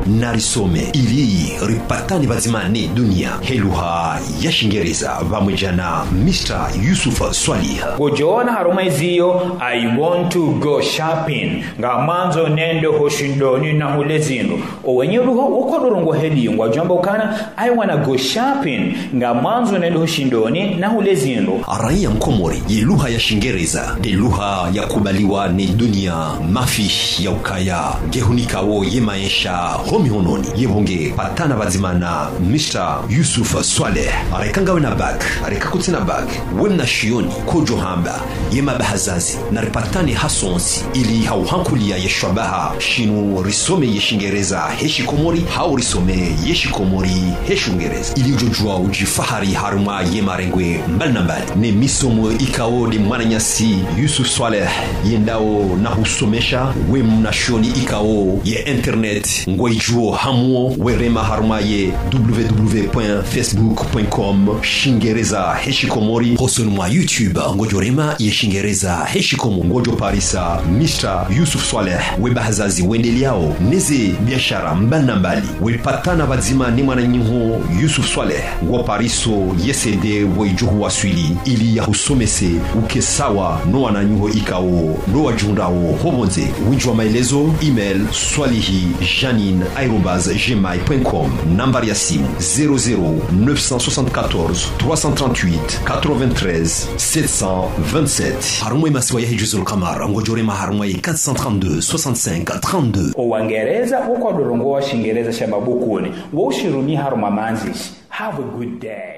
na risome ili ripatani bazimani dunia heluha ya Shingereza vamujana Mr. Yusuf Swalih Gojona harumaiziyo I want to go shopping nga manzo nendo hoshindoni na hulezindo owenye ruho ukodorongo heli ngwajamba ukana I wanna go shopping nga manzo nendo hoshindoni na hulezindo Araya mkomori ye lugha ya Shingereza de lugha ya kubaliwa ni dunia mafi ya ukaya gehunikao ye maisha homi hononi yebonge patana bazimana Mr. Yusuf Swalih arekangawe na bag arekakutina bag wemna shioni kojo hamba ye mabahazazi na ripatani hasonsi ili hauhankulia ye shwabaha shinu risome ye Shingereza heshi komori hau risome ye shikomori heshi Ungereza ili ujojua ujifahari haruma ye marengwe mbali na mbali ne misomo ikao de mwananyasi Yusuf Swalih yendao na husomesha we mnashoni ikao ye internet ngwaijuo hamuo werema haruma ye www.facebook.com Shingereza Heshikomori hoson mwa YouTube ngojorema ye Shingereza Heshikomo ngojo parisa Mr. Yusuf Swalih we bahazazi wendeliao neze biashara mbali na mbali we patana bazima ni mwananyinho Yusuf Swalih ngwa pariso yesede we juhu waswili ili ya husomese ukesawa no wananyuho ikao no wajundao hobonze winjwa maelezo email swalihi@janine@gmail.com nambari ya simu 00 974 338 93 727 harumwe masiwa ya hijuzul kamara ngojorema harumwe 432 65 32 Owangereza ukodorongo wa Shingereza shababukuni wo ushirumi haruma manzishi. Have a good day.